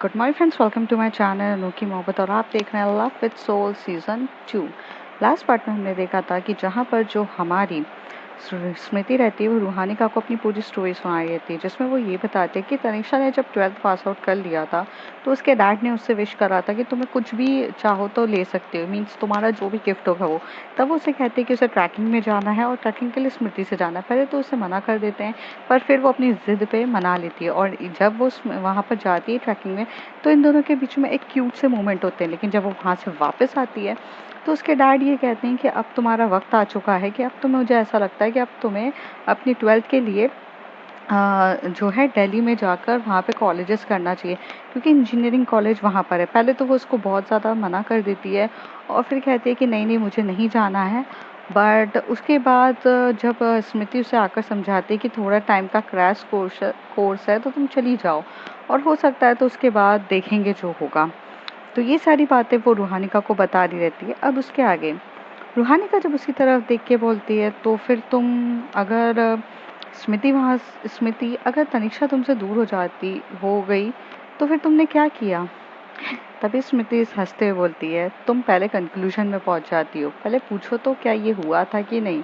Good morning friends, welcome to my channel अनोखी मोहब्बत। और आप देख रहे हैं love with soul season 2। Last part में हमने देखा था कि जहाँ पर जो हमारी स्मृति रहती है वो रूहानिका को अपनी पूरी स्टोरी सुनाई रहती है, जिसमें वो ये बताते हैं कि तनिषा ने जब 12th पास आउट कर लिया था तो उसके डैड ने उससे विश करा था कि तुम्हें कुछ भी चाहो तो ले सकते हो, मीन्स तुम्हारा जो भी गिफ्ट होगा वो। तब वो उसे कहते हैं कि उसे ट्रैकिंग में जाना है और ट्रैकिंग के लिए स्मृति से जाना है। पहले तो उसे मना कर देते हैं, पर फिर वो अपनी जिद पे मना लेती है। और जब वो वहाँ पर जाती है ट्रैकिंग में, तो इन दोनों के बीच में एक क्यूट से मोमेंट होते हैं। लेकिन जब वो वहाँ से वापस आती है तो उसके डैड ये कहते हैं कि अब तुम्हारा वक्त आ चुका है, कि अब तुम्हें, मुझे ऐसा लगता है कि अब तुम्हें अपनी 12th के लिए जो है दिल्ली में जाकर वहाँ पे कॉलेजेस करना चाहिए, क्योंकि इंजीनियरिंग कॉलेज वहाँ पर है। पहले तो वो उसको बहुत ज़्यादा मना कर देती है और फिर कहती है कि नहीं नहीं, मुझे नहीं जाना है। बट उसके बाद जब स्मृति उसे आकर समझाती है कि थोड़ा टाइम का क्रैश कोर्स है तो तुम चली जाओ, और हो सकता है तो उसके बाद देखेंगे जो होगा। तो ये सारी बातें वो रूहानिका को बता रही रहती है। अब उसके आगे रूहानिका जब उसकी तरफ देख के बोलती है, तो फिर तुम, अगर स्मृति, अगर तनिषा तुमसे दूर हो गई तो फिर तुमने क्या किया? तभी स्मृति हंसते हुए बोलती है, तुम पहले कंक्लूजन में पहुंच जाती हो, पहले पूछो तो क्या ये हुआ था कि नहीं।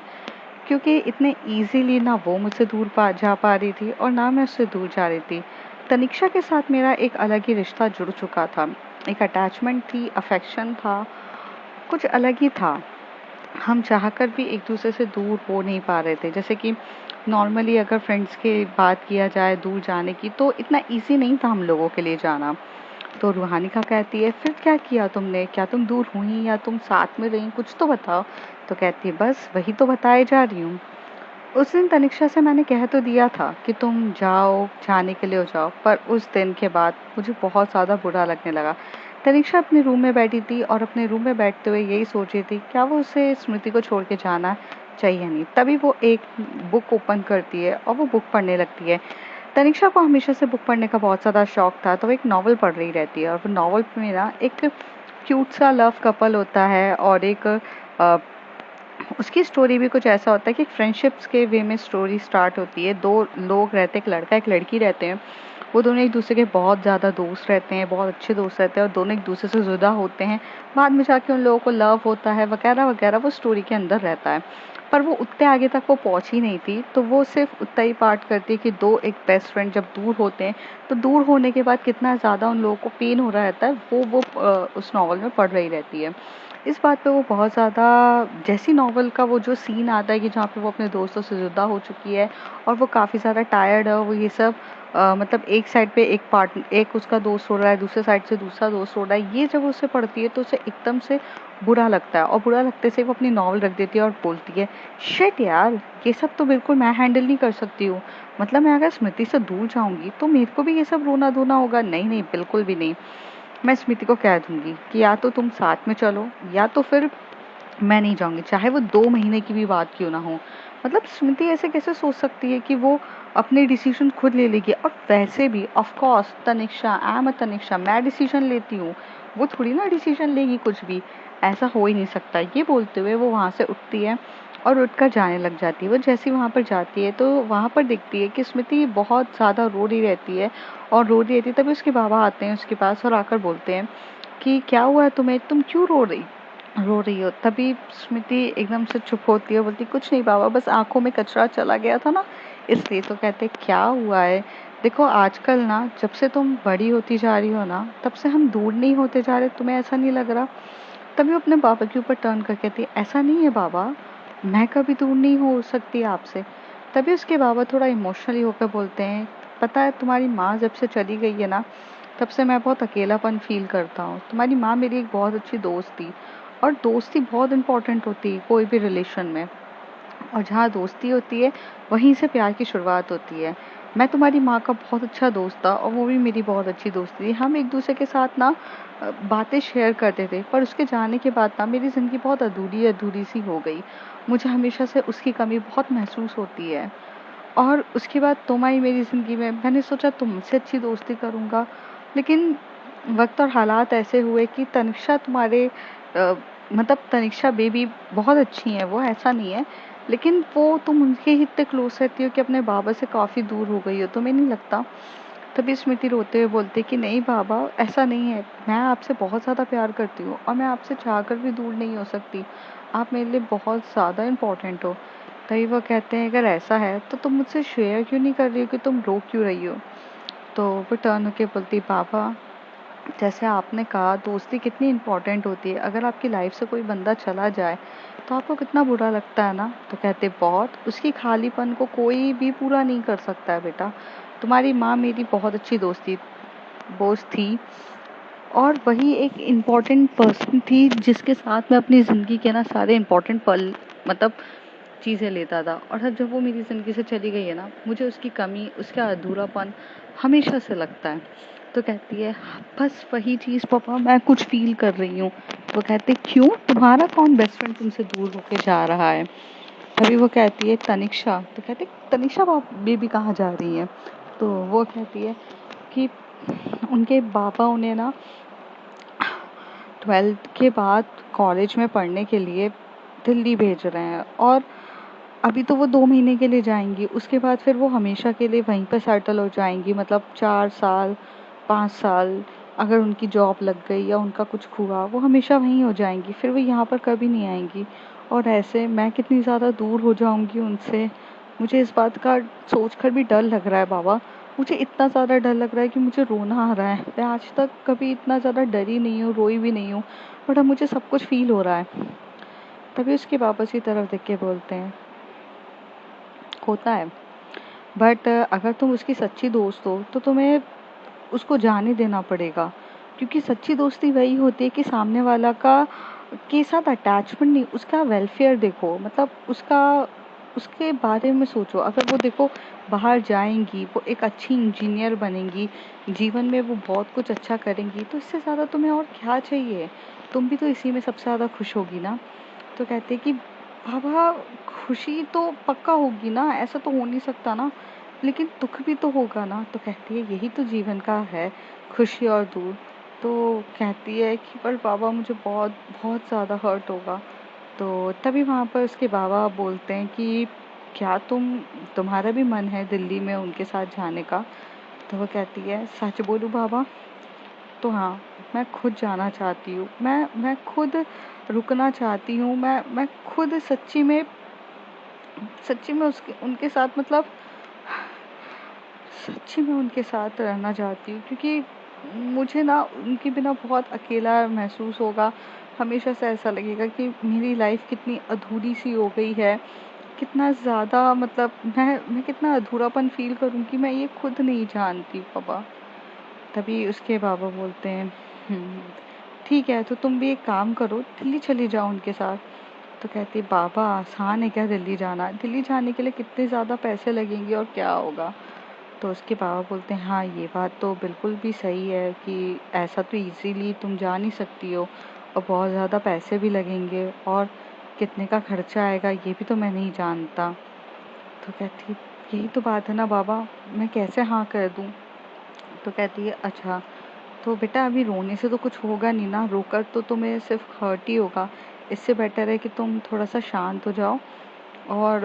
क्योंकि इतने इजीली ना वो मुझसे जा पा रही थी और ना मैं उससे दूर जा रही थी। तनिषा के साथ मेरा एक अलग ही रिश्ता जुड़ चुका था, एक अटैचमेंट थी, अफेक्शन था, कुछ अलग ही था। हम चाहकर भी एक दूसरे से दूर हो नहीं पा रहे थे। जैसे कि नॉर्मली अगर फ्रेंड्स की बात किया जाए दूर जाने की, तो इतना इजी नहीं था हम लोगों के लिए जाना। तो रूहानिका कहती है, फिर क्या किया तुमने? क्या तुम दूर हुई या तुम साथ में रही? कुछ तो बताओ। तो कहती है, बस वही तो बताए जा रही हूँ। उस दिन तनिषा से मैंने कह तो दिया था कि तुम जाओ, जाने के लिए हो जाओ, पर उस दिन के बाद मुझे बहुत ज़्यादा बुरा लगने लगा। तनिषा अपने रूम में बैठी थी और अपने रूम में बैठते हुए यही सोच रही थी, क्या वो उसे स्मृति को छोड़ के जाना चाहिए नहीं। तभी वो एक बुक ओपन करती है और वो बुक पढ़ने लगती है। तनिषा को हमेशा से बुक पढ़ने का बहुत ज़्यादा शौक था, तो वो एक नॉवल पढ़ रही रहती है। और वो नॉवल में ना एक क्यूट सा लव कपल होता है, और एक उसकी स्टोरी भी कुछ ऐसा होता है कि फ्रेंडशिप्स के वे में स्टोरी स्टार्ट होती है। दो लोग रहते हैं, एक लड़का एक लड़की रहते हैं। वो दोनों एक दूसरे के बहुत ज़्यादा दोस्त रहते हैं, बहुत अच्छे दोस्त रहते हैं, और दोनों एक दूसरे से जुदा होते हैं। बाद में जाके उन लोगों को लव होता है वगैरह वगैरह, वो स्टोरी के अंदर रहता है। पर वो उतने आगे तक वो पहुंची नहीं थी, तो वो सिर्फ उतना ही पार्ट करती है कि दो एक बेस्ट फ्रेंड जब दूर होते हैं, तो दूर होने के बाद कितना ज़्यादा उन लोगों को पेन हो रहा रहता है, वो उस नॉवल में पढ़ रही रहती है। इस बात पे वो बहुत ज़्यादा, जैसी नॉवल का वो जो सीन आता है कि जहाँ पे वो अपने दोस्तों से जुदा हो चुकी है और वो काफ़ी ज़्यादा टायर्ड है, वो ये सब मतलब एक साइड पे एक पार्ट, एक उसका दोस्त हो रहा है, दूसरे साइड से दूसरा दोस्त हो रहा है, ये जब उसे पढ़ती है तो उसे एकदम से बुरा लगता है। और बुरा लगते से वो अपनी नॉवल रख देती है और बोलती है, शिट यार, ये सब तो बिल्कुल मैं हैंडल नहीं कर सकती हूँ। मतलब मैं अगर स्मृति से दूर जाऊंगी तो मेरे को भी ये सब रोना धोना होगा। नहीं नहीं, बिल्कुल भी नहीं। मैं स्मृति को कह दूंगी कि या तो तुम साथ में चलो या तो फिर मैं नहीं जाऊंगी, चाहे वो 2 महीने की भी बात क्यों ना हो। मतलब स्मृति ऐसे कैसे सोच सकती है कि वो अपने डिसीजन खुद ले लेगी? और वैसे भी of course Tanisha, I am a Tanisha, मैं डिसीजन लेती हूँ, वो थोड़ी ना डिसीजन लेगी कुछ भी। ऐसा हो ही नहीं सकता। ये बोलते हुए वो वहां से उठती है और उठकर जाने लग जाती है। वो जैसे ही वहां पर जाती है तो वहां पर देखती है कि स्मृति बहुत ज्यादा रो रही रहती है, और रो रही रहती है। तभी उसके बाबा आते हैं उसके पास और आकर बोलते हैं कि क्या हुआ है तुम्हें, तुम क्यों रो रही हो? तभी स्मृति एकदम से चुप होती है, बोलती कुछ नहीं बाबा, बस आंखों में कचरा चला गया था ना, इसलिए। तो कहते क्या हुआ है? देखो आजकल ना, जब से तुम बड़ी होती जा रही हो ना, तब से हम दूर नहीं होते जा रहे, तुम्हें ऐसा नहीं लग रहा? तभी वो अपने बाबा के ऊपर टर्न करके कहती है, ऐसा नहीं है बाबा, मैं कभी दूर नहीं हो सकती आपसे। तभी उसके बाबा थोड़ा इमोशनली होकर बोलते हैं, पता है तुम्हारी माँ जब से चली गई है ना, तब से मैं बहुत अकेलापन फील करता हूँ। तुम्हारी माँ मेरी एक बहुत अच्छी दोस्त थी, और दोस्ती बहुत इंपॉर्टेंट होती है कोई भी रिलेशन में। और जहाँ दोस्ती होती है वहीं से प्यार की शुरुआत होती है। मैं तुम्हारी माँ का बहुत अच्छा दोस्त था और वो भी मेरी बहुत अच्छी दोस्त थी। हम एक दूसरे के साथ ना बातें शेयर करते थे, पर उसके जाने के बाद ना मेरी ज़िंदगी बहुत अधूरी अधूरी सी हो गई। मुझे हमेशा से उसकी कमी बहुत महसूस होती है। और उसके बाद तुम आई मेरी ज़िंदगी में, मैंने सोचा तुमसे अच्छी दोस्ती करूँगा, लेकिन वक्त और हालात ऐसे हुए कि तनिषा तुम्हारे अ, मतलब तनिषा बेबी बहुत अच्छी है, वो ऐसा नहीं है, लेकिन वो तुम उनके ही इतने क्लोज रहती हो कि अपने बाबा से काफ़ी दूर हो गई हो। तुम्हें नहीं लगता? तभी स्मृति रोते हुए बोलती है कि नहीं बाबा, ऐसा नहीं है, मैं आपसे बहुत ज़्यादा प्यार करती हूँ और मैं आपसे चाहकर भी दूर नहीं हो सकती। आप मेरे लिए बहुत ज़्यादा इम्पोर्टेंट हो। तभी वो कहते हैं अगर ऐसा है तो तुम मुझसे शेयर क्यों नहीं कर रही हो, कि तुम रो क्यों रही हो। तो वो टर्न होके बोलती बाबा, जैसे आपने कहा दोस्ती कितनी इम्पोर्टेंट होती है, अगर आपकी लाइफ से कोई बंदा चला जाए तो आपको कितना बुरा लगता है ना। तो कहते बहुत, उसकी खालीपन को कोई भी पूरा नहीं कर सकता है बेटा। तुम्हारी माँ मेरी बहुत अच्छी दोस्त थी और वही एक इम्पोर्टेंट पर्सन थी जिसके साथ मैं अपनी ज़िंदगी के ना सारे इम्पोर्टेंट पल मतलब चीज़ें लेता था। और अब जब वो मेरी ज़िंदगी से चली गई है ना, मुझे उसकी कमी, उसका अधूरापन हमेशा से लगता है। तो कहती है बस वही चीज़ पापा मैं कुछ फील कर रही हूँ। वो कहते क्यों, तुम्हारा कौन बेस्ट फ्रेंड तुमसे दूर होके जा रहा है। तभी वो कहती है तनिक्षा। तो कहते तनिक्षा बेबी कहाँ जा रही है। तो वो कहती है कि उनके पापा उन्हें ना 12th के बाद कॉलेज में पढ़ने के लिए दिल्ली भेज रहे हैं और अभी तो वो 2 महीने के लिए जाएंगी, उसके बाद फिर वो हमेशा के लिए वहीं पर सेटल हो जाएंगी, मतलब 4 साल 5 साल अगर उनकी जॉब लग गई या उनका कुछ हुआ वो हमेशा वहीं हो जाएंगी, फिर वो यहाँ पर कभी नहीं आएंगी। और ऐसे मैं कितनी ज़्यादा दूर हो जाऊंगी उनसे। मुझे इस बात का सोच कर भी डर लग रहा है बाबा। मुझे इतना ज़्यादा डर लग रहा है कि मुझे रोना आ रहा है। मैं आज तक कभी इतना ज़्यादा डरी नहीं हूँ, रोई भी नहीं हूँ, बट अब मुझे सब कुछ फील हो रहा है। तभी उसके वापस की तरफ देख के बोलते हैं होता है, बट अगर तुम उसकी सच्ची दोस्त हो तो तुम्हें उसको जाने देना पड़ेगा, क्योंकि सच्ची दोस्ती वही होती है कि सामने वाला का के साथ अटैचमेंट नहीं, उसका वेलफेयर देखो, मतलब उसका उसके बारे में सोचो। अगर वो देखो बाहर जाएंगी, वो एक अच्छी इंजीनियर बनेंगी, जीवन में वो बहुत कुछ अच्छा करेंगी, तो इससे ज़्यादा तुम्हें और क्या चाहिए। तुम भी तो इसी में सबसे ज़्यादा खुश होगी ना। तो कहते कि बाबा खुशी तो पक्का होगी ना, ऐसा तो हो नहीं सकता ना, लेकिन दुख भी तो होगा ना। तो कहती है यही तो जीवन का है, खुशी और दुख। तो कहती है कि पर बाबा मुझे बहुत बहुत ज़्यादा हर्ट होगा। तो तभी वहाँ पर उसके बाबा बोलते हैं कि क्या तुम्हारा भी मन है दिल्ली में उनके साथ जाने का। तो वो कहती है सच बोलूं बाबा, तो हाँ, मैं खुद जाना चाहती हूँ, मैं खुद रुकना चाहती हूँ, मैं खुद सच्ची में उसके उनके साथ मतलब सच्ची में उनके साथ रहना चाहती हूँ, क्योंकि मुझे ना उनके बिना बहुत अकेला महसूस होगा। हमेशा से ऐसा लगेगा कि मेरी लाइफ कितनी अधूरी सी हो गई है, कितना ज़्यादा मतलब मैं कितना अधूरापन फील करूँगी, मैं ये खुद नहीं जानती पापा। तभी उसके बाबा बोलते हैं "हम्म, ठीक है तो तुम भी एक काम करो, दिल्ली चली जाओ उनके साथ। तो कहती है बाबा आसान है क्या दिल्ली जाना, दिल्ली जाने के लिए कितने ज़्यादा पैसे लगेंगे और क्या होगा। तो उसके बाबा बोलते हैं हाँ ये बात तो बिल्कुल भी सही है कि ऐसा तो इजीली तुम जा नहीं सकती हो, और बहुत ज़्यादा पैसे भी लगेंगे और कितने का खर्चा आएगा ये भी तो मैं नहीं जानता। तो कहती है यही तो बात है ना बाबा, मैं कैसे हाँ कर दूँ। तो कहती है अच्छा तो बेटा अभी रोने से तो कुछ होगा नहीं ना, रोकर तो तुम्हें सिर्फ हर्ट ही होगा। इससे बेटर है कि तुम थोड़ा सा शांत हो जाओ और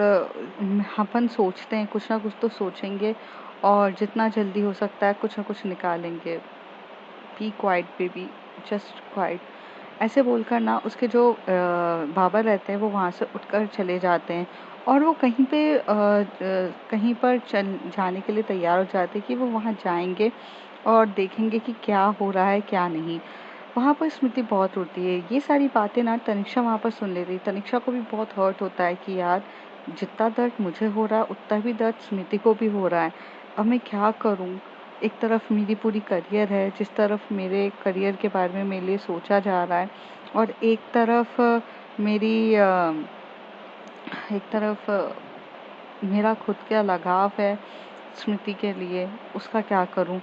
अपन सोचते हैं, कुछ ना कुछ तो सोचेंगे और जितना जल्दी हो सकता है कुछ ना कुछ निकालेंगे। Be quiet baby, just quiet. ऐसे बोलकर ना उसके जो बाबा रहते हैं वो वहाँ से उठकर चले जाते हैं और वो कहीं पर चल जाने के लिए तैयार हो जाते हैं कि वो वहाँ जाएंगे और देखेंगे कि क्या हो रहा है क्या नहीं। वहाँ पर स्मृति बहुत रोती है। ये सारी बातें ना तनिष्का वहाँ पर सुन लेती है। तनिष्का को भी बहुत हर्ट होता है कि यार जितना दर्द मुझे हो रहा है उतना भी दर्द स्मृति को भी हो रहा है। अब मैं क्या करूँ। एक तरफ मेरी पूरी करियर है, जिस तरफ मेरे करियर के बारे में मेरे लिए सोचा जा रहा है, और एक तरफ मेरा खुद का लगाव है स्मृति के लिए, उसका क्या करूं।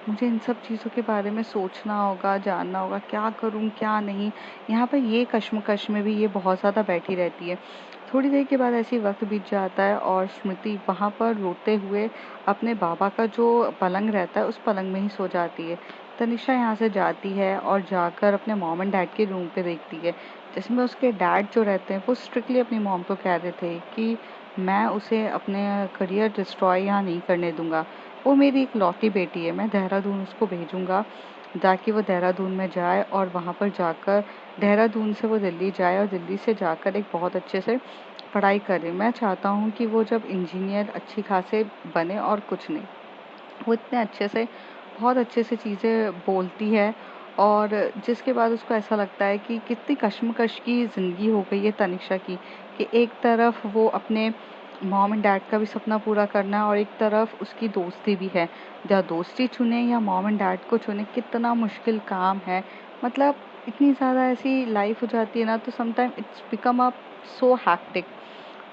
मुझे इन सब चीज़ों के बारे में सोचना होगा, जानना होगा क्या करूं क्या नहीं। यहाँ पर ये कश्मकश में भी ये बहुत ज़्यादा बैठी रहती है। थोड़ी देर के बाद ऐसे ही वक्त बीत जाता है और स्मृति वहाँ पर रोते हुए अपने बाबा का जो पलंग रहता है उस पलंग में ही सो जाती है। तनिषा यहाँ से जाती है और जाकर अपने मॉम एंड डैड के रूम पे देखती है, जिसमें उसके डैड जो रहते हैं वो स्ट्रिक्टली अपनी मॉम को कह रहे थे कि मैं उसे अपने करियर डिस्ट्रॉय यहाँ नहीं करने दूंगा। वो मेरी इकलौती बेटी है, मैं देहरादून उसको भेजूँगा ताकि वो देहरादून में जाए और वहाँ पर जाकर देहरादून से वो दिल्ली जाए और दिल्ली से जाकर एक बहुत अच्छे से पढ़ाई करे। मैं चाहता हूँ कि वो जब इंजीनियर अच्छी खासे बने और कुछ नहीं। वो इतने अच्छे से बहुत अच्छे से चीज़ें बोलती है और जिसके बाद उसको ऐसा लगता है कि कितनी कश्मकश की ज़िंदगी हो गई है तनिष्का की, कि एक तरफ वो अपने मॉम एंड डैड का भी सपना पूरा करना है और एक तरफ उसकी दोस्ती भी है। या दोस्ती चुने या मॉम एंड डैड को चुने, कितना मुश्किल काम है। मतलब इतनी ज़्यादा ऐसी लाइफ हो जाती है ना, तो sometime it's become a so hectic.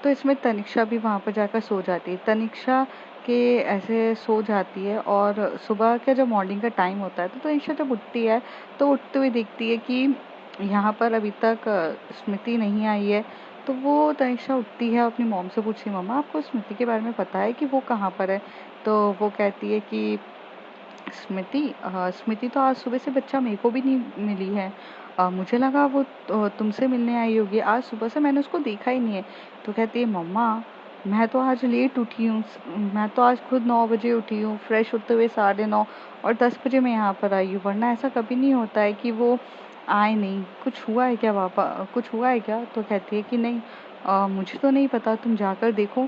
तो इसमें तनिष्का भी वहाँ पर जाकर सो जाती है। तनिष्का के ऐसे सो जाती है और सुबह का जब मॉर्निंग का टाइम होता है तो तनिष्का जब उठती है तो उठते हुए देखती है कि यहाँ पर अभी तक स्मृति नहीं आई है। तो वो तनिष्का उठती है, अपनी मॉम से पूछती है, मम्मा आपको स्मृति के बारे में पता है कि वो कहाँ पर है? तो वो कहती है कि स्मृति तो आज सुबह से बच्चा मेरे को भी नहीं मिली है। मुझे लगा वो तुमसे मिलने आई होगी, आज सुबह से मैंने उसको देखा ही नहीं है। तो कहती है, मम्मा मैं तो आज लेट उठी हूँ, मैं तो आज खुद 9 बजे उठी हूँ, फ्रेश होते हुए 9:30 और 10 बजे मैं यहाँ पर आई हूँ, वरना ऐसा कभी नहीं होता है कि वो आए नहीं। कुछ हुआ है क्या पापा, कुछ हुआ है क्या? तो कहती है कि नहीं, मुझे तो नहीं पता, तुम जाकर देखो।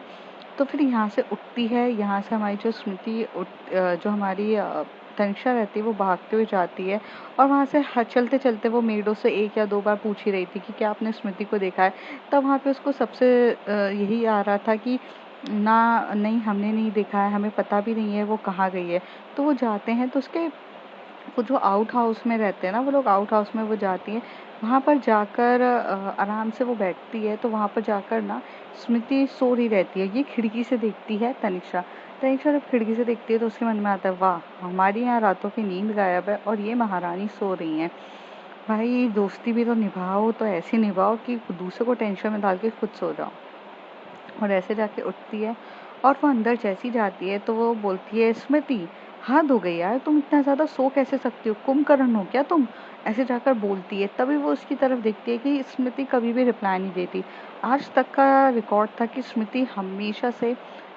तो फिर यहाँ से उठती है, यहाँ से हमारी जो जो हमारी तनिष्का रहती है वो भागते हुए जाती है और वहाँ से चलते चलते वो मेडो से 1 या 2 बार पूछ ही रही थी कि क्या आपने स्मृति को देखा है। तब वहाँ पे उसको सबसे यही आ रहा था कि ना, नहीं हमने नहीं देखा है, हमें पता भी नहीं है वो कहाँ गई है। तो वो जाते हैं तो उसके वो जो आउट हाउस में रहते हैं ना, वो लोग आउट हाउस में वो जाती है। वहाँ पर जाकर आराम से वो बैठती है, तो वहाँ पर जाकर ना स्मृति सो रही रहती है। ये खिड़की से देखती है तनिष्का। तनिष्का जब खिड़की से देखती है तो उसके मन में आता है, वाह हमारी यहाँ रातों की नींद गायब है और ये महारानी सो रही हैं। भाई दोस्ती भी तो निभाओ, तो ऐसी निभाओ कि दूसरे को टेंशन में डाल के खुद सो जाओ। और ऐसे जाके उठती है और वो अंदर जैसी जाती है तो वो बोलती है, स्मृति हद हो गई यार, तुम इतना ज़्यादा सो कैसे सकती हो, कुंभकर्ण हो क्या तुम? ऐसे जाकर बोलती है। तभी वो उसकी तरफ देखती है कि स्मृति कभी भी रिप्लाई नहीं देती। आज तक का रिकॉर्ड था कि स्मृति हमेशा से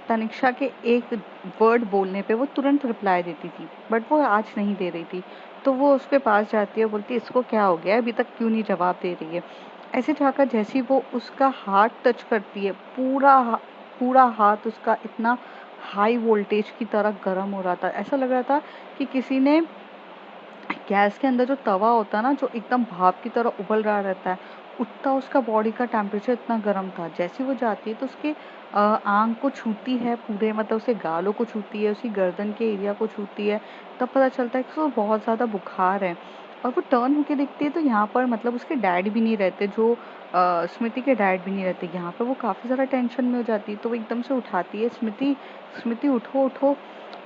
तनिष्का के एक वर्ड बोलने पे वो तुरंत रिप्लाई देती थी, बट वो आज नहीं दे रही थी। तो वो उसके पास जाती है, बोलती है, इसको क्या हो गया है, अभी तक क्यों नहीं जवाब दे रही है? ऐसे जाकर जैसे ही वो उसका हाथ टच करती है, पूरा हाथ उसका इतना हाई वोल्टेज की तरह गर्म हो रहा था। ऐसा लग रहा था कि किसी ने गैस के अंदर जो तवा होता है ना, जो एकदम भाप की तरह उबल रहा रहता है, उतना उसका बॉडी का टेम्परेचर इतना गर्म था। जैसे वो जाती है तो उसके आंख को छूती है पूरे, मतलब उसके गालों को छूती है, उसकी गर्दन के एरिया को छूती है। तब पता चलता है कि उसको बहुत ज़्यादा बुखार है। और वो टर्न होके देखती है तो यहाँ पर मतलब उसके डैड भी नहीं रहते, जो स्मृति के डैड भी नहीं रहते। यहाँ पर वो काफ़ी ज़्यादा टेंशन में हो जाती है। तो वो एकदम से उठाती है, स्मृति स्मृति उठो उठो।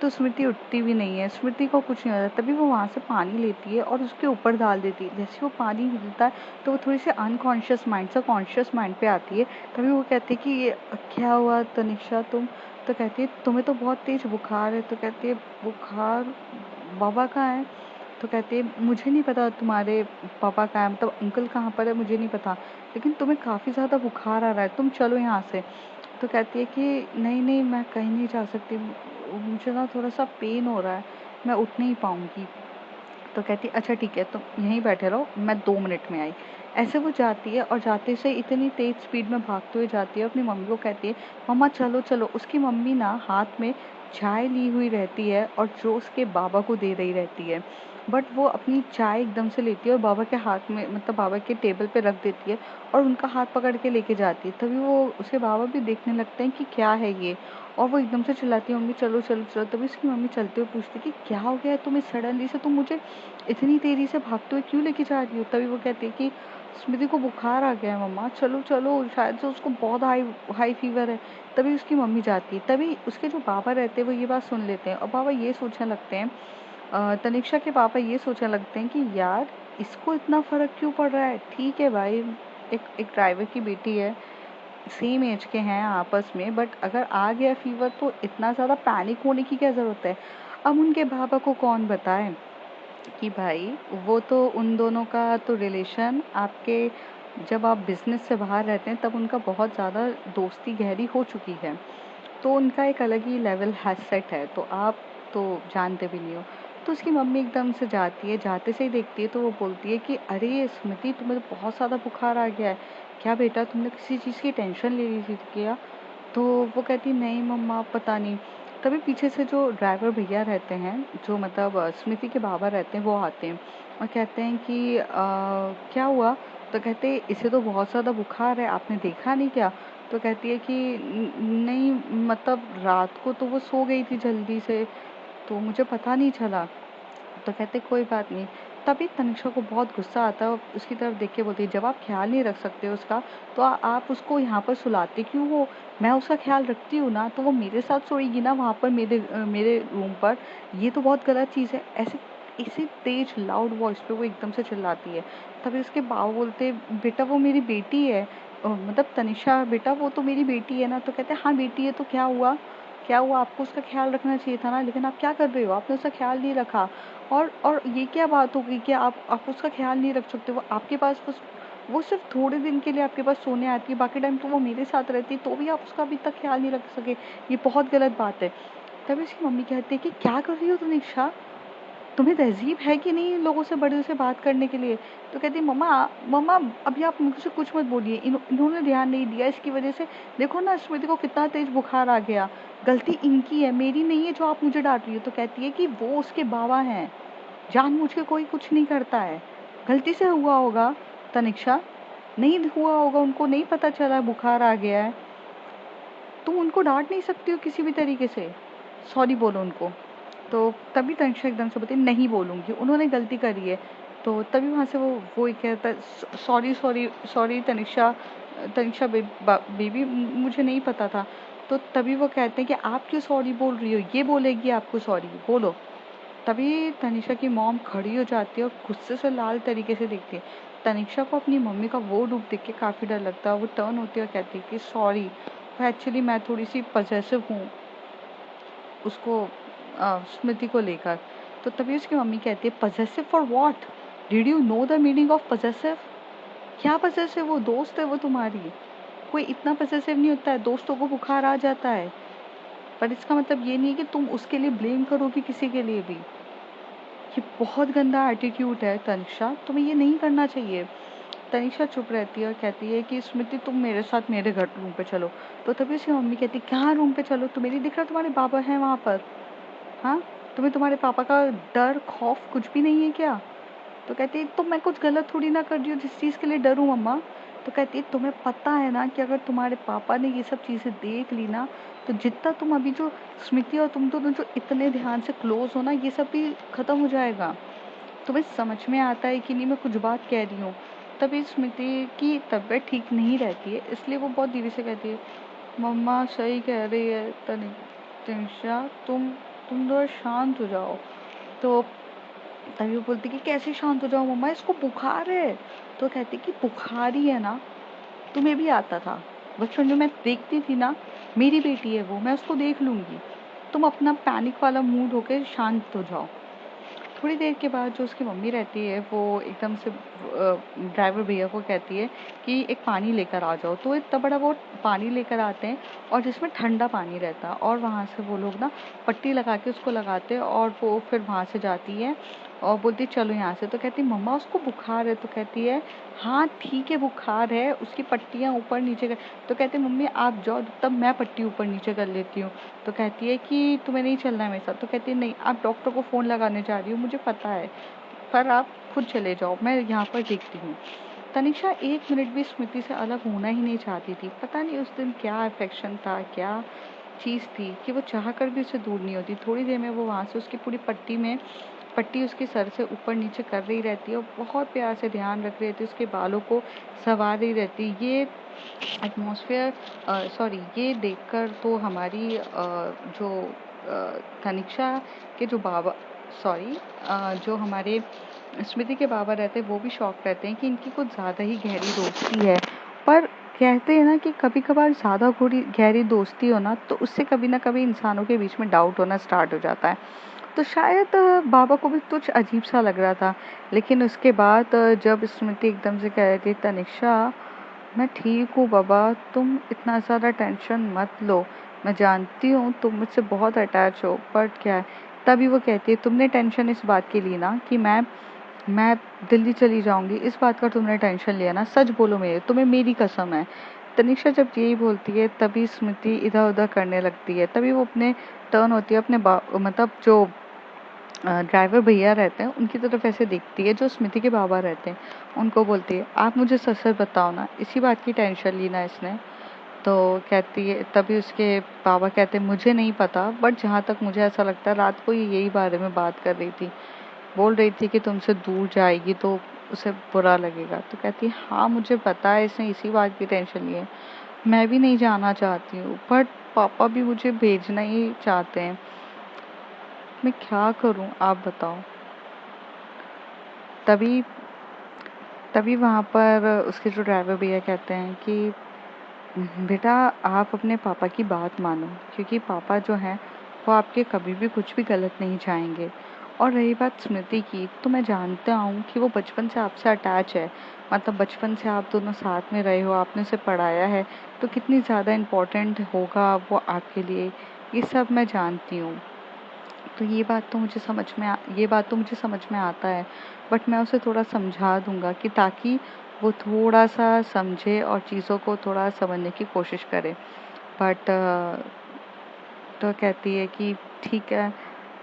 तो स्मृति उठती भी नहीं है, स्मृति को कुछ नहीं होता। तभी वो वहाँ से पानी लेती है और उसके ऊपर डाल देती है। जैसे वो पानी हिलता है तो वो थोड़ी सी अनकॉन्शियस माइंड से कॉन्शियस माइंड पे आती है। तभी वो कहती है कि ये क्या हुआ तनिष्का तुम? तो कहती है, तुम्हें तो बहुत तेज बुखार है। तो कहती है, बुखार? बाबा कहाँ है? तो कहती है, मुझे नहीं पता तुम्हारे पापा कहाँ है, मतलब अंकल कहाँ पर है मुझे नहीं पता, लेकिन तुम्हें काफ़ी ज़्यादा बुखार आ रहा है, तुम चलो यहाँ से। तो कहती है कि नहीं नहीं, मैं कहीं नहीं जा सकती, मुझे ना थोड़ा सा पेन हो रहा है, मैं उठ नहीं पाऊंगी। तो कहती है, अच्छा ठीक है, तुम यहीं बैठे रहो, मैं 2 मिनट में आई। ऐसे वो जाती है और जाते से इतनी तेज स्पीड में भागते हुए जाती है, अपनी मम्मी को कहती है, मम्मा चलो चलो। उसकी मम्मी ना हाथ में चाय ली हुई रहती है और जो उसके बाबा को दे रही रहती है, बट वो अपनी चाय एकदम से लेती है और बाबा के हाथ में, मतलब बाबा के टेबल पे रख देती है और उनका हाथ पकड़ के लेके जाती है। तभी वो उसके बाबा भी देखने लगते हैं कि क्या है ये, और वो एकदम से चिल्लाती है, मम्मी चलो चलो चलो। तभी उसकी मम्मी चलते हुए पूछती है कि क्या हो गया है तुम्हें, सडनली से तुम मुझे इतनी तेजी से भागते हुए क्यों लेके जा रही हो? तभी वो कहती है कि स्मृति को बुखार आ गया है मम्मा, चलो चलो, शायद से उसको बहुत हाई हाई फीवर है। तभी उसकी मम्मी जाती है। तभी उसके जो बाबा रहते हैं वो ये बात सुन लेते हैं और बाबा ये सोचने लगते हैं, तनिष्का के पापा ये सोचने लगते हैं कि यार इसको इतना फर्क क्यों पड़ रहा है? ठीक है भाई, एक एक ड्राइवर की बेटी है, सेम एज के हैं आपस में, बट अगर आ गया फीवर तो इतना ज़्यादा पैनिक होने की क्या ज़रूरत है? अब उनके बाबा को कौन बताए कि भाई वो तो उन दोनों का तो रिलेशन आपके, जब आप बिजनेस से बाहर रहते हैं तब उनका बहुत ज़्यादा दोस्ती गहरी हो चुकी है। तो उनका एक अलग ही लेवल है, सेट है, तो आप तो जानते भी नहीं हो। तो उसकी मम्मी एकदम से जाती है, जाते से ही देखती है तो वो बोलती है कि अरे स्मृति, तुम्हें तो बहुत ज़्यादा बुखार आ गया है। क्या बेटा, तुमने किसी चीज़ की टेंशन ले ली थी क्या? तो वो कहती नहीं मम्मा, पता नहीं। तभी पीछे से जो ड्राइवर भैया रहते हैं, जो मतलब स्मृति के बाबा रहते हैं, वो आते हैं और कहते हैं कि क्या हुआ? तो कहते इसे तो बहुत ज़्यादा बुखार है, आपने देखा नहीं क्या? तो कहती है कि नहीं, मतलब रात को तो वो सो गई थी जल्दी से, तो मुझे पता नहीं चला। तो कहते कोई बात नहीं। तभी तनिष्का को बहुत गुस्सा आता है और उसकी तरफ देख के बोलती है, जब आप ख्याल नहीं रख सकते उसका तो आप उसको यहाँ पर सुलाते क्यों हो? मैं उसका ख्याल रखती हूँ ना, तो वो मेरे साथ सोएगी ना वहाँ पर, मेरे रूम पर। ये तो बहुत गलत चीज़ है। ऐसे इसी तेज लाउड वॉइस पे वो एकदम से चिल्लाती है। तभी उसके बाबा बोलते, बेटा वो मेरी बेटी है, मतलब तनिषा बेटा वो तो मेरी बेटी है ना। तो कहते हाँ बेटी है, तो क्या हुआ? क्या हुआ? आपको उसका ख्याल रखना चाहिए था ना, लेकिन आप क्या कर रहे हो? आपने उसका ख्याल नहीं रखा। और ये क्या बात हो गई कि आप उसका ख्याल नहीं रख सकते? वो आपके पास वो सिर्फ थोड़े दिन के लिए आपके पास सोने आती है, बाकी टाइम तो वो मेरे साथ रहती है, तो भी आप उसका अभी तक ख्याल नहीं रख सके। ये बहुत गलत बात है। तभी उसकी मम्मी कहती है कि क्या कर रही हो तुम निशा? तुम्हें तहजीब है कि नहीं लोगों से, बड़े से बात करने के लिए? तो कहती मम्मा, मम्मा अभी आप मुझसे कुछ मत बोलिए, इन्होंने ध्यान नहीं दिया, इसकी वजह से देखो ना स्मृति को कितना तेज बुखार आ गया। गलती इनकी है, मेरी नहीं है जो आप मुझे डांट रही हो। तो कहती है कि वो उसके बाबा हैं, जानबूझ के कोई कुछ नहीं करता है, गलती से हुआ होगा। तनिक्षा, नहीं हुआ होगा, उनको नहीं पता चला बुखार आ गया है। तुम उनको डांट नहीं सकती हो किसी भी तरीके से, सॉरी बोलो उनको। तो तभी तनिष्का एकदम से बोलती नहीं बोलूँगी, उन्होंने गलती करी है। तो तभी वहाँ से वो ही कहता है, sorry sorry sorry Tanishka, Tanishka baby, मुझे नहीं पता था। तो तभी वो कहते हैं कि आप क्यों सॉरी बोल रही हो, ये बोलेगी आपको सॉरी, बोलो। तभी तनिष्का की मॉम खड़ी हो जाती है और गुस्से से लाल तरीके से देखती है। तनिष्का को अपनी मम्मी का वो रूप देख के काफ़ी डर लगता है। वो टर्न होती है और कहती है कि सॉरी, एक्चुअली मैं थोड़ी सी पजेसिव हूँ उसको, स्मृति को लेकर। तो तभी उसकी मम्मी कहती है possessive for what? Did you know the meaning of possessive? क्या पजेसिव? वो दोस्त है वो तुम्हारी, कोई इतना पजेसिव नहीं होता है, दोस्तों को बुखार आ जाता है। पर इसका मतलब ये नहीं है कि तुम उसके लिए ब्लेम करोगी किसी के लिए भी। ये बहुत गंदा एटीट्यूड है तनिषा, तुम्हें ये नहीं करना चाहिए। तनिषा चुप रहती है और कहती है कि स्मृति तुम मेरे साथ मेरे घर रूम पे चलो। तो तभी उसकी मम्मी कहती है कहाँ रूम पे चलो? तुम्हें नहीं दिख रहा तुम्हारे बाबा हैं वहाँ पर? हाँ, तुम्हें तुम्हारे पापा का डर खौफ कुछ भी नहीं है क्या? तो कहती है तो मैं कुछ गलत थोड़ी ना कर रही हूँ जिस चीज़ के लिए डरूं मम्मा। तो कहती है तुम्हें पता है ना कि अगर तुम्हारे पापा ने ये सब चीज़ें देख ली ना, तो जितना तुम अभी जो स्मृति और तुम दोनों जो इतने ध्यान से क्लोज हो ना, ये सब भी खत्म हो जाएगा। तुम्हें समझ में आता है कि नहीं मैं कुछ बात कह रही हूँ? तभी स्मृति की तबीयत ठीक नहीं रहती है, इसलिए वो बहुत धीरे से कहती है मम्मा सही कह रही है तनिषा, तुम थोड़ा शांत हो जाओ। तो तभी वो बोलती कि कैसे शांत हो जाओ मम्मा, इसको बुखार है। तो कहती कि बुखार ही है ना, तुम्हें भी आता था बचपन में, मैं देखती थी ना, मेरी बेटी है वो, मैं उसको देख लूंगी। तुम अपना पैनिक वाला मूड होके शांत हो जाओ। थोड़ी देर के बाद जो उसकी मम्मी रहती है वो एकदम से ड्राइवर भैया को कहती है कि एक पानी लेकर आ जाओ। तो इतना बड़ा वो पानी लेकर आते हैं और जिसमें ठंडा पानी रहता है, और वहाँ से वो लोग ना पट्टी लगा के उसको लगाते हैं और वो फिर वहाँ से जाती है और बोलती चलो यहाँ से। तो कहती मम्मा उसको बुखार है। तो कहती है हाँ ठीक है बुखार है, उसकी पट्टियाँ ऊपर नीचे कर। तो कहते मम्मी आप जाओ, तब मैं पट्टी ऊपर नीचे कर लेती हूँ। तो कहती है कि तुम्हें नहीं चलना है मेरे साथ। तो कहती है नहीं, आप डॉक्टर को फ़ोन लगाने जा रही हो मुझे पता है, पर आप खुद चले जाओ, मैं यहाँ पर देखती हूँ। तनिषा एक मिनट भी स्मृति से अलग होना ही नहीं चाहती थी। पता नहीं उस दिन क्या अफेक्शन था, क्या चीज़ थी कि वो चाह कर भी उससे दूर नहीं होती। थोड़ी देर में वो वहाँ से उसकी पूरी पट्टी उसके सर से ऊपर नीचे कर रही रहती है और बहुत प्यार से ध्यान रख रही रहती है, उसके बालों को संवार रही रहती है। ये एटमॉस्फेयर, सॉरी, ये देखकर तो हमारी जो तनिषा के जो बाबा, सॉरी, जो हमारे स्मृति के बाबा रहते हैं वो भी शॉक रहते हैं कि इनकी कुछ ज़्यादा ही गहरी दोस्ती है। पर कहते हैं ना कि कभी कभार ज़्यादा गहरी दोस्ती हो ना, तो उससे कभी ना कभी इंसानों के बीच में डाउट होना स्टार्ट हो जाता है। तो शायद बाबा को भी कुछ अजीब सा लग रहा था। लेकिन उसके बाद जब स्मृति एकदम से कह रही थी तनिषा मैं ठीक हूँ बाबा, तुम इतना ज़्यादा टेंशन मत लो, मैं जानती हूँ तुम मुझसे बहुत अटैच हो, बट क्या है। तभी वो कहती है तुमने टेंशन इस बात की ली ना कि मैं दिल्ली चली जाऊंगी, इस बात का तुमने टेंशन लिया ना, सच बोलो, मेरे तुम्हें मेरी कसम है। तनिषा जब यही बोलती है तभी स्मृति इधर उधर करने लगती है। तभी वो अपने टर्न होती है, अपने मतलब जो ड्राइवर भैया रहते हैं उनकी तरफ ऐसे देखती है, जो स्मृति के बाबा रहते हैं उनको बोलती है आप मुझे सच सच बताओ ना, इसी बात की टेंशन ली ना इसने। तो कहती है, तभी उसके पापा कहते हैं मुझे नहीं पता, बट जहाँ तक मुझे ऐसा लगता है रात को ये यही बारे में बात कर रही थी, बोल रही थी कि तुमसे दूर जाएगी तो उसे बुरा लगेगा। तो कहती है हाँ मुझे पता है, इसने इसी बात की टेंशन ली है, मैं भी नहीं जाना चाहती हूँ, बट पापा भी मुझे भेजना ही चाहते हैं, मैं क्या करूँ आप बताओ। तभी तभी वहाँ पर उसके जो ड्राइवर भैया कहते हैं कि बेटा आप अपने पापा की बात मानो, क्योंकि पापा जो हैं वो आपके कभी भी कुछ भी गलत नहीं चाहेंगे। और रही बात स्मृति की, तो मैं जानता हूँ कि वो बचपन से आपसे अटैच है, मतलब बचपन से आप दोनों साथ में रहे हो, आपने उसे पढ़ाया है, तो कितनी ज़्यादा इम्पोर्टेंट होगा वो आपके लिए, ये सब मैं जानती हूँ। तो ये बात तो मुझे समझ में आता है, बट मैं उसे थोड़ा समझा दूंगा कि ताकि वो थोड़ा सा समझे और चीज़ों को थोड़ा समझने की कोशिश करे। बट तो कहती है कि ठीक है,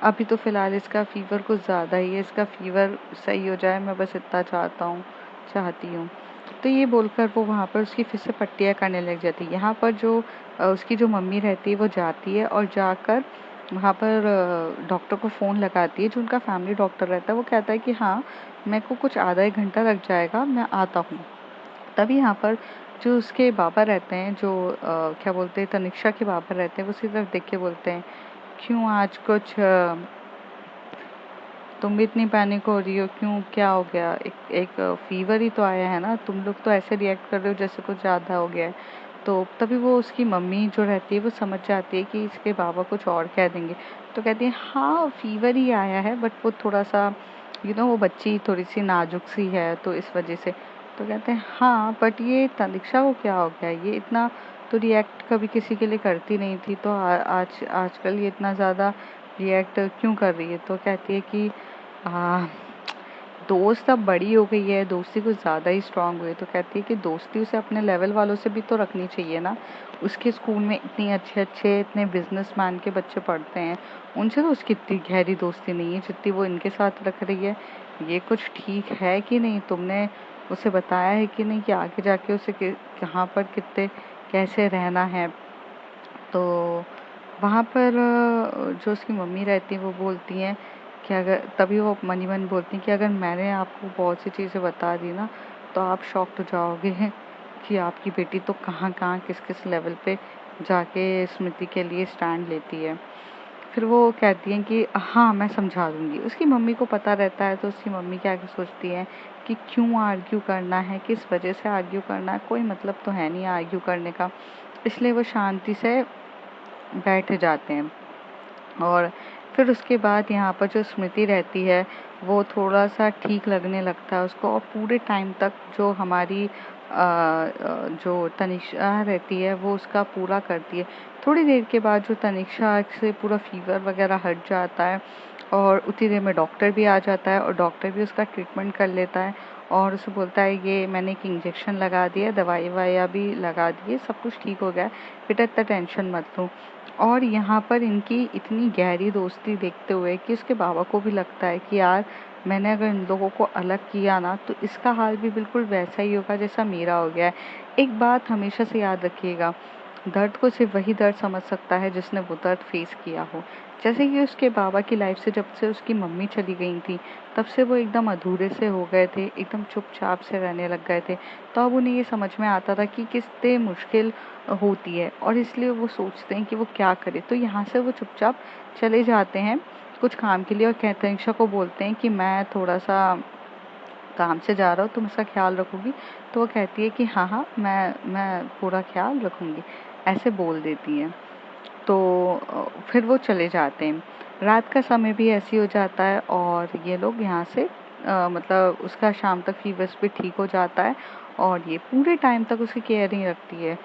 अभी तो फ़िलहाल इसका फ़ीवर कुछ ज़्यादा ही है, इसका फ़ीवर सही हो जाए, मैं बस इतना चाहती हूँ। तो ये बोलकर वो वहाँ पर उसकी फिर से पट्टियाँ करने लग जाती है। यहाँ पर जो उसकी जो मम्मी रहती है वो जाती है और जाकर वहाँ पर डॉक्टर को फ़ोन लगाती है, जो उनका फैमिली डॉक्टर रहता है। वो कहता है कि हाँ मेरे को कुछ आधा 1 घंटा लग जाएगा, मैं आता हूँ। तभी यहाँ पर जो उसके बाबा रहते हैं, जो क्या बोलते हैं, तनिष्का के बाबा रहते हैं, वो उसी तरफ देख के बोलते हैं क्यों आज कुछ तुम भी इतनी पैनिक हो रही हो, क्यों, क्या हो गया, एक फीवर ही तो आया है ना, तुम लोग तो ऐसे रिएक्ट कर रहे हो जैसे कुछ ज़्यादा हो गया है। तो तभी वो उसकी मम्मी जो रहती है वो समझ जाती है कि इसके बाबा कुछ और कह देंगे। तो कहती है हाँ फीवर ही आया है, बट वो थोड़ा सा वो बच्ची थोड़ी सी नाजुक सी है तो इस वजह से। तो कहते हैं हाँ बट ये तनिष्का को क्या हो गया, ये इतना तो रिएक्ट कभी किसी के लिए करती नहीं थी, तो आजकल ये इतना ज़्यादा रिएक्ट क्यों कर रही है। तो कहती है कि आ, दोस्त अब बड़ी हो गई है, दोस्ती कुछ ज़्यादा ही स्ट्रांग हुई है। तो कहती है कि दोस्ती उसे अपने लेवल वालों से भी तो रखनी चाहिए ना, उसके स्कूल में इतने अच्छे अच्छे इतने बिजनेसमैन के बच्चे पढ़ते हैं, उनसे तो उसकी इतनी गहरी दोस्ती नहीं है जितनी वो इनके साथ रख रही है। ये कुछ ठीक है कि नहीं, तुमने उसे बताया है कि नहीं कि आगे जाके उसे कहाँ पर कितने कैसे रहना है। तो वहाँ पर जो उसकी मम्मी रहती है वो बोलती हैं कि अगर, तभी वो मन ही मन बोलती हैं कि अगर मैंने आपको बहुत सी चीज़ें बता दी ना तो आप शॉक्ड हो जाओगे कि आपकी बेटी तो कहाँ कहाँ किस किस लेवल पे जाके स्मृति के लिए स्टैंड लेती है। फिर वो कहती हैं कि हाँ मैं समझा दूंगी। उसकी मम्मी को पता रहता है, तो उसकी मम्मी क्या सोचती है कि क्यों आर्ग्यू करना है, किस वजह से आर्ग्यू करना है, कोई मतलब तो है नहीं आर्ग्यू करने का। इसलिए वो शांति से बैठ जाते हैं। और फिर उसके बाद यहाँ पर जो स्मृति रहती है वो थोड़ा सा ठीक लगने लगता है उसको, और पूरे टाइम तक जो हमारी जो तनिषा रहती है वो उसका पूरा करती है। थोड़ी देर के बाद जो तनिषा से पूरा फीवर वगैरह हट जाता है और उतनी देर में डॉक्टर भी आ जाता है और डॉक्टर भी उसका ट्रीटमेंट कर लेता है और उसे बोलता है ये मैंने एक इंजेक्शन लगा दिया, दवाई ववाइयाँ भी लगा दी है, सब कुछ ठीक हो गया है, बेटा इतना टेंशन मत लो। और यहाँ पर इनकी इतनी गहरी दोस्ती देखते हुए कि उसके बाबा को भी लगता है कि यार मैंने अगर इन लोगों को अलग किया ना तो इसका हाल भी बिल्कुल वैसा ही होगा जैसा मेरा हो गया है। एक बात हमेशा से याद रखिएगा, दर्द को सिर्फ वही दर्द समझ सकता है जिसने वो दर्द फेस किया हो। जैसे कि उसके बाबा की लाइफ से जब से उसकी मम्मी चली गई थी तब से वो एकदम अधूरे से हो गए थे, एकदम चुपचाप से रहने लग गए थे। तो अब उन्हें ये समझ में आता था कि कितने मुश्किल होती है और इसलिए वो सोचते हैं कि वो क्या करे। तो यहाँ से वो चुपचाप चले जाते हैं कुछ काम के लिए और कहते हैं, को बोलते हैं कि मैं थोड़ा सा काम से जा रहा हूँ, तुम इसका ख्याल रखोगी। तो वो कहती है कि हाँ हाँ मैं पूरा ख्याल रखूँगी, ऐसे बोल देती है। तो फिर वो चले जाते हैं। रात का समय भी ऐसे ही हो जाता है और ये लोग यहाँ से मतलब उसका शाम तक फीवर भी ठीक हो जाता है और ये पूरे टाइम तक उसकी केयरिंग रखती है।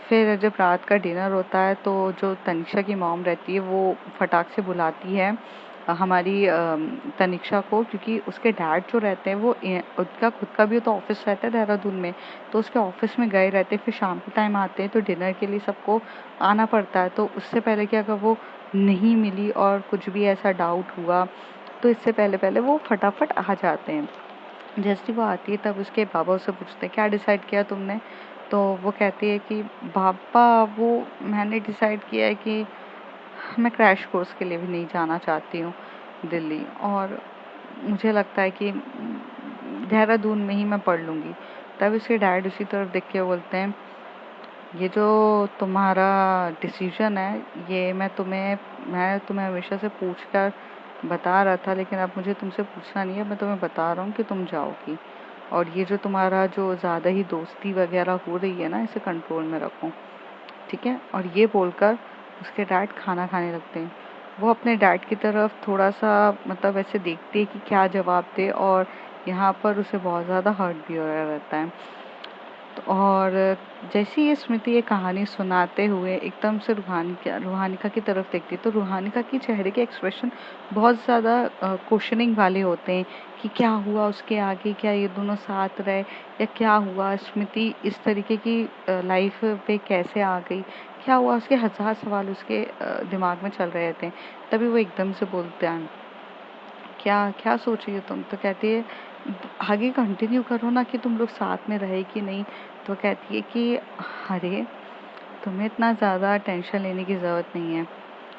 फिर जब रात का डिनर होता है तो जो तनिषा की मॉम रहती है वो फटाक से बुलाती है हमारी तनिषा को, क्योंकि उसके डैड जो रहते हैं वो उसका खुद का भी तो ऑफिस रहता है देहरादून में, तो उसके ऑफिस में गए रहते हैं, फिर शाम के टाइम आते हैं तो डिनर के लिए सबको आना पड़ता है। तो उससे पहले कि अगर वो नहीं मिली और कुछ भी ऐसा डाउट हुआ तो इससे पहले पहले वो फटाफट आ जाते हैं। जैसे वो आती है तब उसके पापा उससे पूछते हैं क्या डिसाइड किया तुमने, तो वो कहती है कि पापा वो मैंने डिसाइड किया है कि मैं क्रैश कोर्स के लिए भी नहीं जाना चाहती हूँ दिल्ली, और मुझे लगता है कि देहरादून में ही मैं पढ़ लूँगी। तब उसके डैड उसी तरफ देख के बोलते हैं ये जो तुम्हारा डिसीजन है ये मैं तुम्हें हमेशा से पूछ कर बता रहा था, लेकिन अब मुझे तुमसे पूछना नहीं है, मैं तुम्हें बता रहा हूँ कि तुम जाओगी। और ये जो तुम्हारा जो ज़्यादा ही दोस्ती वगैरह हो रही है ना, इसे कंट्रोल में रखो, ठीक है। और ये बोलकर उसके डैड खाना खाने लगते हैं। वो अपने डैड की तरफ थोड़ा सा मतलब ऐसे देखती है कि क्या जवाब दे, और यहाँ पर उसे बहुत ज़्यादा हर्ट भी हो रहा रहता है। और जैसे ही ये स्मृति ये कहानी सुनाते हुए एकदम से रूहानिका की तरफ देखती है तो रूहानिका की चेहरे के एक्सप्रेशन बहुत ज़्यादा क्वेश्चनिंग वाले होते हैं कि क्या हुआ उसके आगे, क्या ये दोनों साथ रहे, या क्या हुआ, स्मृति इस तरीके की लाइफ पे कैसे आ गई, क्या हुआ, उसके हजार सवाल उसके दिमाग में चल रहे थे। तभी वो एकदम से बोलते हैं क्या क्या सोच रही हो तुम, तो कहती है आगे कंटिन्यू करो ना कि तुम लोग साथ में रहे कि नहीं। तो कहती है कि अरे तुम्हें इतना ज़्यादा टेंशन लेने की ज़रूरत नहीं है,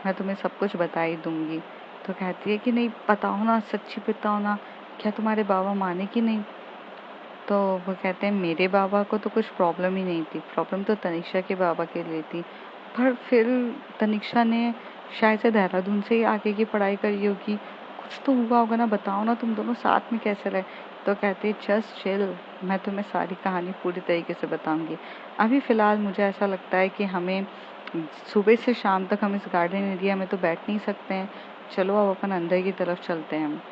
मैं तुम्हें सब कुछ बता ही दूंगी। तो कहती है कि नहीं बताओ ना, सच्ची बताओ ना, क्या तुम्हारे बाबा माने कि नहीं। तो वो कहते हैं मेरे बाबा को तो कुछ प्रॉब्लम ही नहीं थी, प्रॉब्लम तो तनिषा के बाबा के लिए थी, पर फिर तनिषा ने शायद से देहरादून से ही आगे की पढ़ाई करी होगी, कुछ तो हुआ होगा ना, बताओ ना तुम दोनों साथ में कैसे रहे। तो कहते जस्ट चिल, मैं तुम्हें सारी कहानी पूरी तरीके से बताऊंगी। अभी फ़िलहाल मुझे ऐसा लगता है कि हमें सुबह से शाम तक हम इस गार्डन एरिया में तो बैठ नहीं सकते हैं, चलो अब अपन अंदर की तरफ चलते हैं।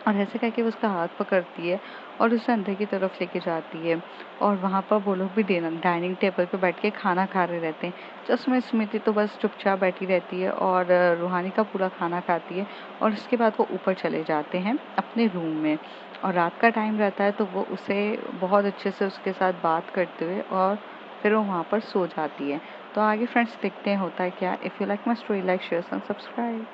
और ऐसे करके वो उसका हाथ पकड़ती है और उसे अंदर की तरफ लेके जाती है। और वहाँ पर वो लोग भी डाइनिंग टेबल पे बैठ के खाना खा रहे रहते हैं। उसमें स्मृति तो बस चुपचाप बैठी रहती है और रूहानी का पूरा खाना खाती है, और उसके बाद वो ऊपर चले जाते हैं अपने रूम में। और रात का टाइम रहता है तो वो उसे बहुत अच्छे से उसके साथ बात करते हुए और फिर वो वहाँ पर सो जाती है। तो आगे फ्रेंड्स देखते हैं होता है क्या। If you like my story, like share and subscribe.